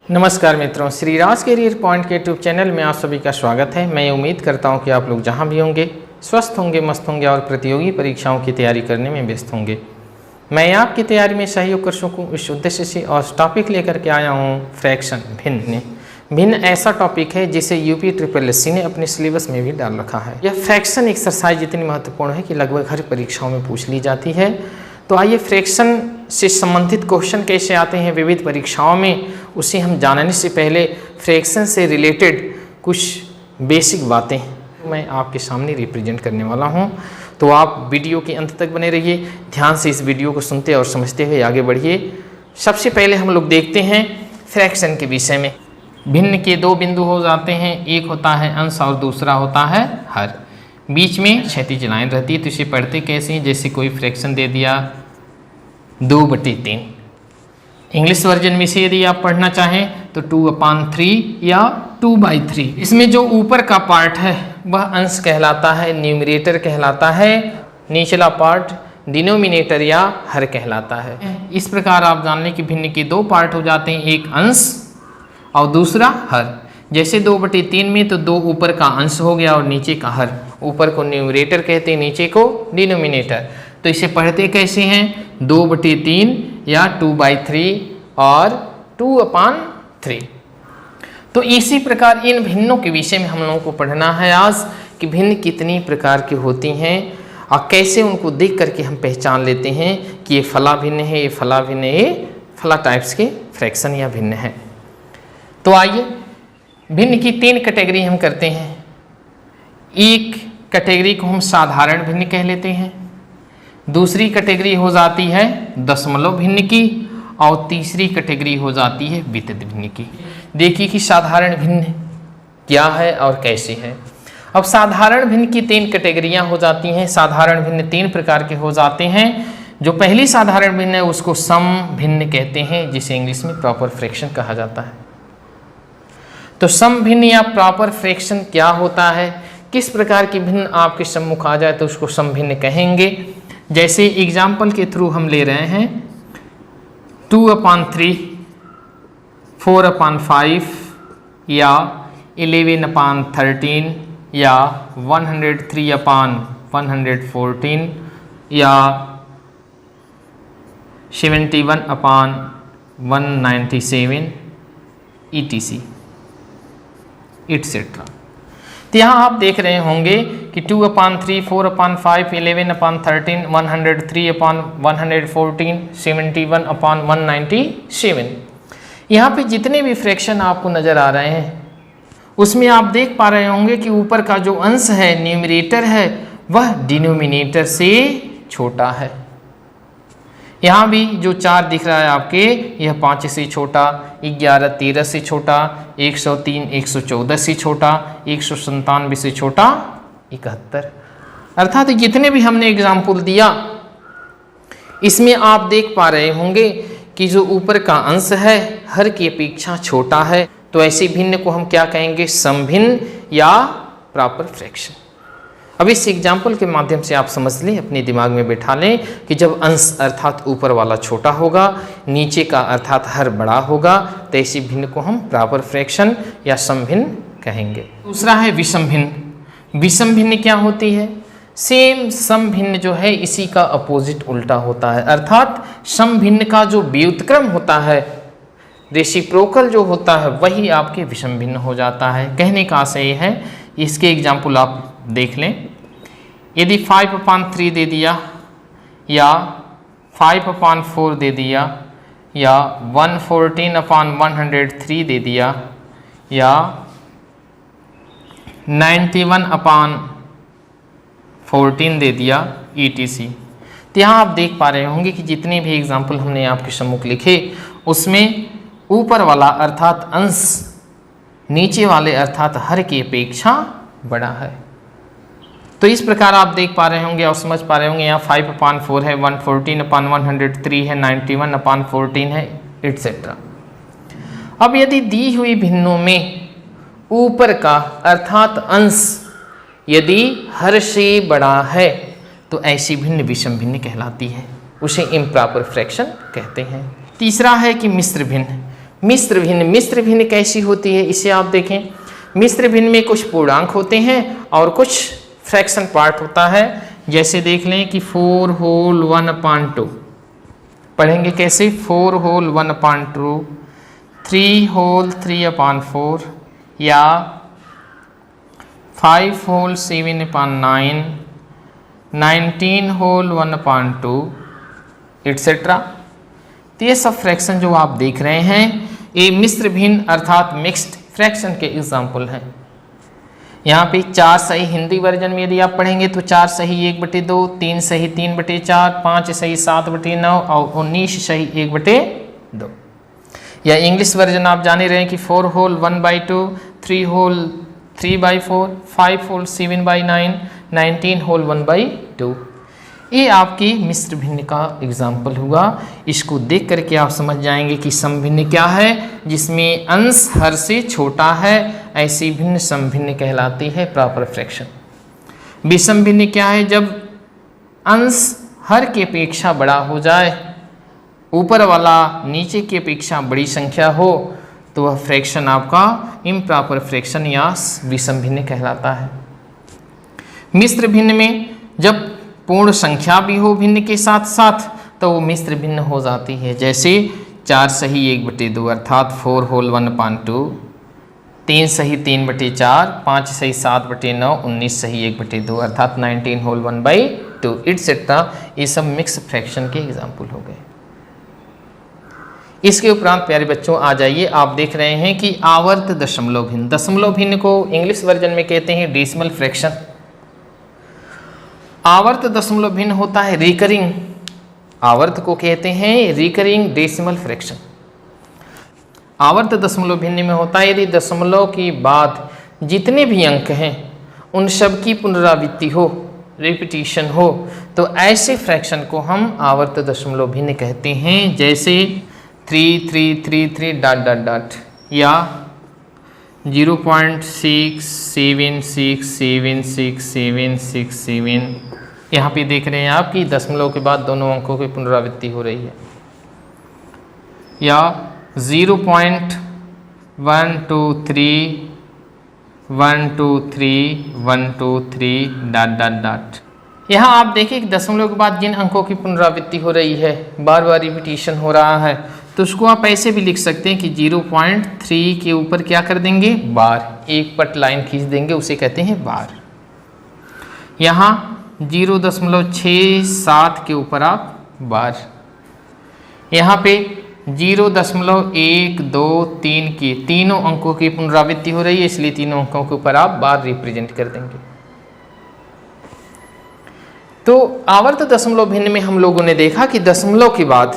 नमस्कार मित्रों, Shri Raj career point के यूट्यूब चैनल में आप सभी का स्वागत है। मैं उम्मीद करता हूं कि आप लोग जहां भी होंगे स्वस्थ होंगे, मस्त होंगे और प्रतियोगी परीक्षाओं की तैयारी करने में व्यस्त होंगे। मैं आपकी तैयारी में सहयोग कर सकूं इस उद्देश्य से और टॉपिक लेकर के आया हूं फ्रैक्शन, भिन्न। भिन्न ऐसा टॉपिक है जिसे यूपी SSSC ने अपने सिलेबस में भी डाल रखा है। यह फ्रैक्शन एक्सरसाइज इतनी महत्वपूर्ण है कि लगभग हर परीक्षाओं में पूछ ली जाती है। तो आइए फ्रैक्शन से संबंधित क्वेश्चन कैसे आते हैं विविध परीक्षाओं में, उसे हम जानने से पहले फ्रैक्शन से रिलेटेड कुछ बेसिक बातें मैं आपके सामने रिप्रेजेंट करने वाला हूं। तो आप वीडियो के अंत तक बने रहिए, ध्यान से इस वीडियो को सुनते और समझते हुए आगे बढ़िए। सबसे पहले हम लोग देखते हैं फ्रैक्शन के विषय में। भिन्न के दो बिंदु हो जाते हैं, एक होता है अंश और दूसरा होता है हर। बीच में क्षैतिज लाइन रहती है। तो इसे पढ़ते कैसे हैं, जैसे कोई फ्रैक्शन दे दिया 2/3। इंग्लिश वर्जन में से यदि आप पढ़ना चाहें तो 2/3 या 2/3। इसमें जो ऊपर का पार्ट है वह अंश कहलाता है, न्यूमरेटर कहलाता है। निचला पार्ट डिनोमिनेटर या हर कहलाता है। इस प्रकार आप जान लें कि भिन्न के दो पार्ट हो जाते हैं, एक अंश और दूसरा हर। जैसे 2/3 में तो 2 ऊपर का अंश हो गया और नीचे का हर। ऊपर को न्यूमरेटर कहते हैं, नीचे को डिनोमिनेटर। तो इसे पढ़ते कैसे हैं, 2/3 या 2/3 और 2/3। तो इसी प्रकार इन भिन्नों के विषय में हम लोगों को पढ़ना है आज कि भिन्न कितनी प्रकार की होती हैं और कैसे उनको देख करके हम पहचान लेते हैं कि ये फला भिन्न है, ये फला भिन्न है, ये फला टाइप्स के फ्रैक्शन या भिन्न है। तो आइए भिन्न की 3 कैटेगरी हम करते हैं। एक कैटेगरी को हम साधारण भिन्न कह लेते हैं, दूसरी कैटेगरी हो जाती है दशमलव भिन्न की और तीसरी कैटेगरी हो जाती है वितथ भिन्न की। देखिए कि साधारण भिन्न क्या है और कैसे है। अब साधारण भिन्न की 3 कैटेगरियां हो जाती हैं। साधारण भिन्न 3 प्रकार के हो जाते हैं। जो पहली साधारण भिन्न है उसको सम भिन्न कहते हैं, जिसे इंग्लिश में प्रॉपर फ्रैक्शन कहा जाता है। तो सम भिन्न या प्रॉपर फ्रैक्शन क्या होता है, किस प्रकार की भिन्न आपके सम्मुख आ जाए तो उसको सम भिन्न कहेंगे। जैसे एग्जाम्पल के थ्रू हम ले रहे हैं 2/3, 4/5 या 11/13 या 103/114 या 71/197 etc. एटसेट्रा। तो यहाँ आप देख रहे होंगे कि 2/3, 4/5, 11/13, 103/114, 71/197। यहाँ पे जितने भी फ्रैक्शन आपको नज़र आ रहे हैं उसमें आप देख पा रहे होंगे कि ऊपर का जो अंश है, न्यूमरेटर है, वह डिनोमिनेटर से छोटा है। यहाँ भी जो 4 दिख रहा है आपके, यह 5 से छोटा, 11 13 से छोटा, 103 114 से छोटा, 197 से छोटा, 71। अर्थात जितने भी हमने एग्जाम्पल दिया इसमें आप देख पा रहे होंगे कि जो ऊपर का अंश है हर की अपेक्षा छोटा है। तो ऐसे भिन्न को हम क्या कहेंगे, समभिन्न या प्रॉपर फ्रैक्शन। अब इस एग्जाम्पल के माध्यम से आप समझ लें, अपने दिमाग में बैठा लें कि जब अंश अर्थात ऊपर वाला छोटा होगा, नीचे का अर्थात हर बड़ा होगा, तो ऐसी भिन्न को हम प्रॉपर फ्रैक्शन या समभिन्न कहेंगे। दूसरा है विषम भिन्न। विषम भिन्न क्या होती है, सेम सम भिन्न जो है इसी का अपोजिट उल्टा होता है। अर्थात सम भिन्न का जो व्युत्क्रम होता है, रेसिप्रोकल जो होता है, वही आपके विषम भिन्न हो जाता है। कहने का आशय है, इसके एग्जाम्पल आप देख लें। यदि 5/3 दे दिया या 5/4 दे दिया या 114/103 दे दिया या 91/14 दे दिया etc. तो यहाँ आप देख पा रहे होंगे कि जितने भी एग्जाम्पल हमने आपके सम्मुख लिखे उसमें ऊपर वाला अर्थात अंश नीचे वाले अर्थात हर की अपेक्षा बड़ा है। तो इस प्रकार आप देख पा रहे होंगे और समझ पा रहे होंगे, यहाँ 5/4 है, 114/103 है, 91/14 है एटसेट्रा। अब यदि दी हुई भिन्नों में ऊपर का अर्थात अंश यदि हर से बड़ा है तो ऐसी भिन्न विषम भिन्न कहलाती है, उसे इम्प्रॉपर फ्रैक्शन कहते हैं। तीसरा है कि मिश्र भिन्न। मिश्र भिन्न, मिश्र भिन्न कैसी होती है इसे आप देखें। मिश्र भिन्न में कुछ पूर्णांक होते हैं और कुछ फ्रैक्शन पार्ट होता है। जैसे देख लें कि 4 होल 1/2 पढ़ेंगे कैसे, 4 होल 1/2, 3 होल 3/4 या 5 होल 7/9, 19 होल 1/2 एट्सेट्रा। तो ये सब फ्रैक्शन जो आप देख रहे हैं ये मिश्र भिन्न अर्थात मिक्स्ड फ्रैक्शन के एग्जाम्पल हैं। यहाँ पे 4 सही हिंदी वर्जन में यदि आप पढ़ेंगे तो 4 सही 1/2, 3 सही 3/4, 5 सही 7/9 और 19 सही 1/2। या इंग्लिश वर्जन आप जाने रहे हैं कि 4 होल 1/2, 3 होल 3/4, 5 होल 7/9, 19 होल 1/2। ये आपकी मिश्र भिन्न का एग्जाम्पल हुआ। इसको देख करके आप समझ जाएंगे कि समभिन्न क्या है, जिसमें अंश हर से छोटा है, ऐसी भिन्न समभिन्न कहलाती है प्रॉपर फ्रैक्शन। विषम भिन्न क्या है, जब अंश हर की अपेक्षा बड़ा हो जाए, ऊपर वाला नीचे की अपेक्षा बड़ी संख्या हो, तो वह फ्रैक्शन आपका इम्प्रॉपर फ्रैक्शन या विषम भिन्न कहलाता है। मिश्र भिन्न में जब पूर्ण संख्या भी हो भिन्न के साथ साथ तो वो मिश्र भिन्न हो जाती है। जैसे 4 सही 1/2 अर्थात 4 होल 1/2, 3 सही 3/4, 5 सही 7/9, 19 सही 1/2 अर्थात 19 होल 1/2 एटसेट्रा। ये सब मिक्स फ्रैक्शन के एग्जाम्पल हो गए। इसके उपरांत प्यारे बच्चों आ जाइए, आप देख रहे हैं कि आवर्त दशमलव भिन्न। दशमलव भिन्न को इंग्लिश वर्जन में कहते हैं डेसिमल फ्रैक्शन। आवर्त दशमलव भिन्न होता है रिकरिंग, आवर्त को कहते हैं रिकरिंग डेसिमल फ्रैक्शन। आवर्त दशमलव भिन्न में होता है यदि दशमलव के बाद जितने भी अंक हैं उन सब की पुनरावृत्ति हो, रिपीटिशन हो, तो ऐसे फ्रैक्शन को हम आवर्त दशमलव भिन्न कहते हैं। जैसे 3 3 3 3 डॉट डॉट डॉट या 0.67676767। यहाँ पे देख रहे हैं आप कि दशमलव के बाद दोनों अंकों की पुनरावृत्ति हो रही है। या 0.123 डॉट डॉट डॉट। यहाँ आप देखिए कि दशमलव के बाद जिन अंकों की पुनरावृत्ति हो रही है, बार बार रिपीटिशन हो रहा है, तो उसको आप ऐसे भी लिख सकते हैं कि 0.3 के ऊपर क्या कर देंगे, बार, एक पट लाइन खींच देंगे, उसे कहते हैं बार। यहाँ 0.67 के ऊपर आप बार। यहाँ पे 0.123 की तीनों अंकों की पुनरावृत्ति हो रही है, इसलिए तीनों अंकों के ऊपर आप बार रिप्रेजेंट कर देंगे। तो आवर्त दशमलव भिन्न में हम लोगों ने देखा कि दशमलव के बाद,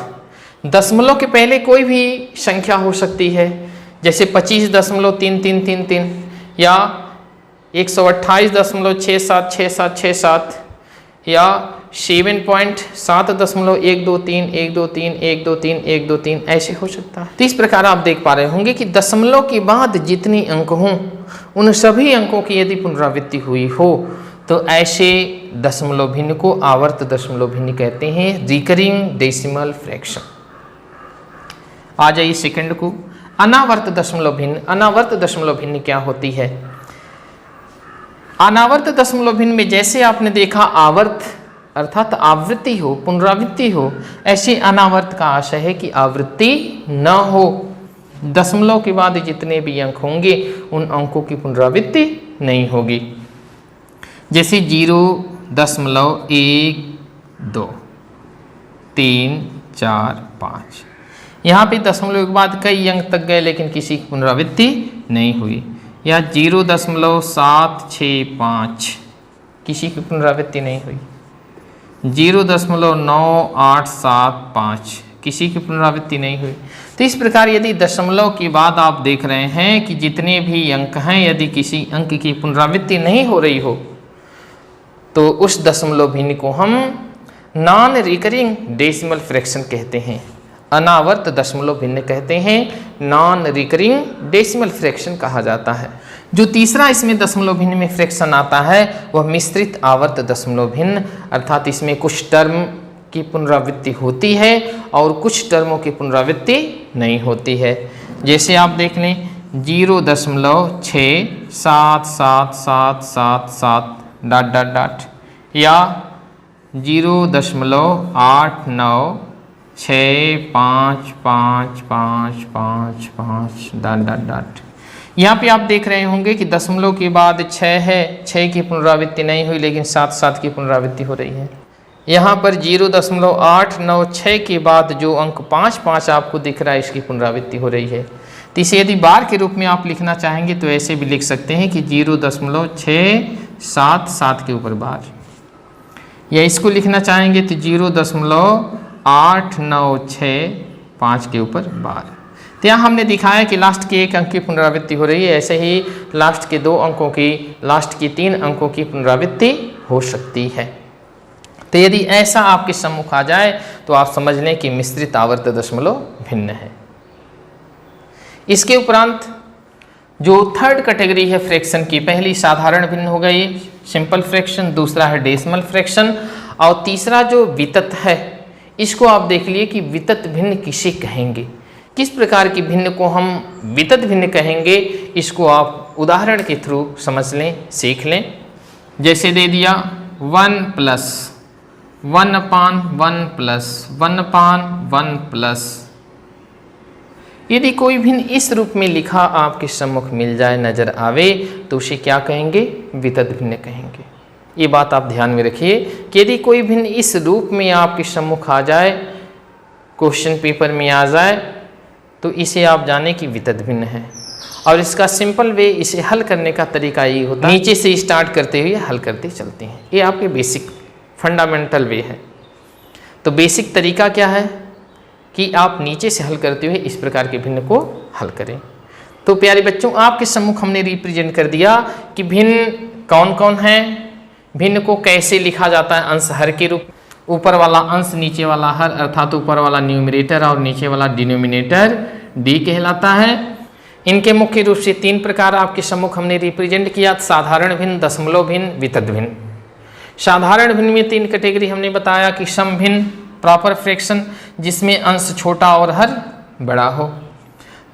दशमलव के पहले कोई भी संख्या हो सकती है, जैसे 25.3333 या 128.676767 या 7.123 ऐसे हो सकता है। तो इस प्रकार आप देख पा रहे होंगे कि दशमलव के बाद जितने अंक हों उन सभी अंकों की यदि पुनरावृत्ति हुई हो तो ऐसे दशमलव भिन्न को आवर्त दशमलव भिन्न कहते हैं, रिकरिंग डेसिमल फ्रैक्शन। आ जाइए सेकंड को, अनावर्त दशमलव भिन्न। अनावर्त दशमलव भिन्न क्या होती है? अनावर्त दशमलव भिन्न में जैसे आपने देखा आवर्त अर्थात आवृत्ति हो, पुनरावृत्ति हो, ऐसे अनावर्त का आशय है कि आवृत्ति न हो, दशमलव के बाद जितने भी अंक होंगे उन अंकों की पुनरावृत्ति नहीं होगी। जैसे 0.1 2 3 4 5, यहाँ पे दशमलव के बाद कई अंक तक गए लेकिन किसी की पुनरावृत्ति नहीं हुई। या 0.765, किसी की पुनरावृत्ति नहीं हुई। 0.9875, किसी की पुनरावृत्ति नहीं हुई। तो इस प्रकार यदि दशमलव के बाद आप देख रहे हैं कि जितने भी अंक हैं यदि किसी अंक की पुनरावृत्ति नहीं हो रही हो तो उस दशमलव भिन्न को हम नॉन रिकरिंग डेसिमल फ्रैक्शन कहते हैं, अनावर्त दशमलव भिन्न कहते हैं, नॉन रिकरिंग डेसिमल फ्रैक्शन कहा जाता है। जो तीसरा इसमें दशमलव भिन्न में फ्रैक्शन आता है वह मिश्रित आवर्त दशमलव भिन्न, अर्थात इसमें कुछ टर्म की पुनरावृत्ति होती है और कुछ टर्मों की पुनरावृत्ति नहीं होती है। जैसे आप देख लें 0.67777 डॉट डॉट डॉट या 0.89655555 डॉट डॉट डॉट। यहाँ पे आप देख रहे होंगे कि दशमलव के बाद 6 है, 6 की पुनरावृत्ति नहीं हुई लेकिन 7 की पुनरावृत्ति हो रही है। यहाँ पर 0.896 के बाद जो अंक 5 आपको दिख रहा है इसकी पुनरावृत्ति हो रही है। तो इसे यदि बार के रूप में आप लिखना चाहेंगे तो ऐसे भी लिख सकते हैं कि 0.677 के ऊपर बार, या इसको लिखना चाहेंगे तो 0.8965 के ऊपर बार। तो यहाँ हमने दिखाया कि लास्ट के एक अंक की पुनरावृत्ति हो रही है, ऐसे ही लास्ट के 2 अंकों की, लास्ट की 3 अंकों की पुनरावृत्ति हो सकती है। तो यदि ऐसा आपके सम्मुख आ जाए तो आप समझ लें कि मिश्रित आवर्त दशमलव भिन्न है। इसके उपरांत जो थर्ड कैटेगरी है फ्रैक्शन की, पहली साधारण भिन्न हो गई सिंपल फ्रैक्शन, दूसरा है डेसिमल फ्रैक्शन, और तीसरा जो वितत है इसको आप देख लिए कि वितत भिन्न किसे कहेंगे, किस प्रकार की भिन्न को हम वितत भिन्न कहेंगे, इसको आप उदाहरण के थ्रू समझ लें, सीख लें। जैसे दे दिया 1 + 1/1 + 1/1 प्लस, यदि कोई भिन्न इस रूप में लिखा आपके सम्मुख मिल जाए, नजर आवे, तो उसे क्या कहेंगे, वितत भिन्न कहेंगे। ये बात आप ध्यान में रखिए कि यदि कोई भिन्न इस रूप में आपके सम्मुख आ जाए, क्वेश्चन पेपर में आ जाए, तो इसे आप जाने कि वितत भिन्न है। और इसका सिंपल वे, इसे हल करने का तरीका ये होता है, नीचे से स्टार्ट करते हुए हल करते चलते हैं। ये आपके बेसिक फंडामेंटल वे है। तो बेसिक तरीका क्या है कि आप नीचे से हल करते हुए इस प्रकार के भिन्न को हल करें। तो प्यारे बच्चों, आपके सम्मुख हमने रिप्रेजेंट कर दिया कि भिन्न कौन कौन है, भिन्न को कैसे लिखा जाता है, अंश हर के रूप, ऊपर वाला अंश नीचे वाला हर, अर्थात ऊपर वाला न्यूमरेटर और नीचे वाला डिनोमिनेटर डी कहलाता है। इनके मुख्य रूप से 3 प्रकार आपके सम्मुख हमने रिप्रेजेंट किया, साधारण भिन्न, दशमलव भिन्न, वितत भिन्न। साधारण भिन्न में 3 कैटेगरी हमने बताया कि सम भिन्न, प्रॉपर फ्रैक्शन, जिसमें अंश छोटा और हर बड़ा हो।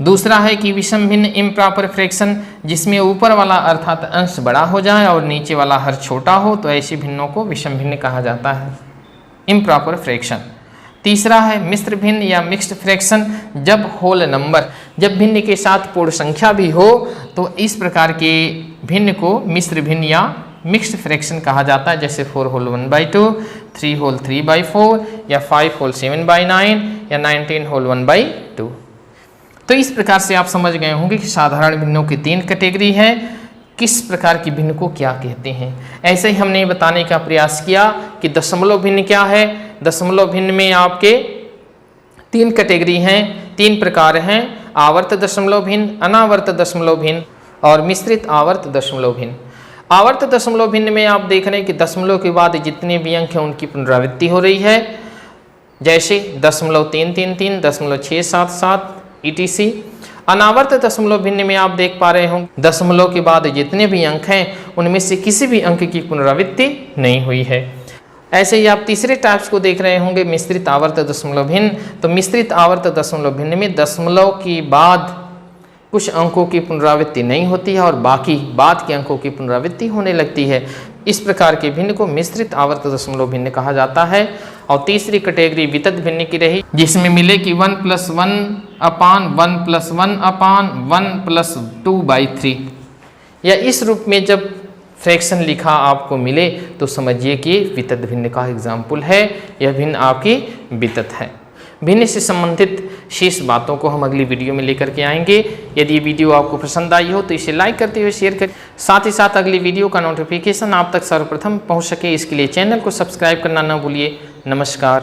दूसरा है कि विषम भिन्न, इम्प्रॉपर फ्रैक्शन, जिसमें ऊपर वाला अर्थात अंश बड़ा हो जाए और नीचे वाला हर छोटा हो, तो ऐसे भिन्नों को विषम भिन्न कहा जाता है, इम्प्रॉपर फ्रैक्शन। तीसरा है मिश्र भिन्न या मिक्स्ड फ्रैक्शन, जब होल नंबर, जब भिन्न के साथ पूर्ण संख्या भी हो, तो इस प्रकार के भिन्न को मिश्र भिन्न या मिक्स्ड फ्रैक्शन कहा जाता है। जैसे 4 होल 1/2, 3 होल 3/4, या 5 होल 7/9, या 19 होल 1/2। तो इस प्रकार से आप समझ गए होंगे कि साधारण भिन्नों की 3 कैटेगरी है, किस प्रकार की भिन्न को क्या कहते हैं। ऐसे ही हमने बताने का प्रयास किया कि दशमलव भिन्न क्या है। दशमलव भिन्न में आपके 3 कैटेगरी हैं, 3 प्रकार हैं, आवर्त दशमलव भिन्न, अनावर्त दशमलव भिन्न और मिश्रित आवर्त दशमलव भिन्न। आवर्त दशमलव भिन्न में आप देख रहे हैं कि दशमलव के बाद जितने भी अंक हैं उनकी पुनरावृत्ति हो रही है, जैसे 0.333, 0.677 ETC। अनावर्त दशमलव भिन्न में आप देख पा रहे होंगे दशमलव के बाद जितने भी अंक हैं उनमें से किसी भी अंक की पुनरावृत्ति नहीं हुई है। ऐसे ही आप तीसरे टाइप्स को देख रहे होंगे, मिश्रित आवर्त दशमलव भिन्न। तो मिश्रित आवर्त दशमलव भिन्न में दशमलव के बाद कुछ अंकों की पुनरावृत्ति नहीं होती है और बाकी बाद के अंकों की पुनरावृत्ति होने लगती है। इस प्रकार के भिन्न को मिश्रित आवर्त दशमलव भिन्न कहा जाता है। और तीसरी कैटेगरी वितत भिन्न की रही, जिसमें मिले कि 1 + 1/1 + 1/1 + 2/3, या इस रूप में जब फ्रैक्शन लिखा आपको मिले तो समझिए कि वितत भिन्न का एग्जाम्पल है, यह भिन्न आपकी वितत है। भिन्न से संबंधित शेष बातों को हम अगली वीडियो में लेकर के आएंगे। यदि ये वीडियो आपको पसंद आई हो तो इसे लाइक करते हुए शेयर करें, साथ ही साथ अगली वीडियो का नोटिफिकेशन आप तक सर्वप्रथम पहुंच सके, इसके लिए चैनल को सब्सक्राइब करना न भूलिए। नमस्कार।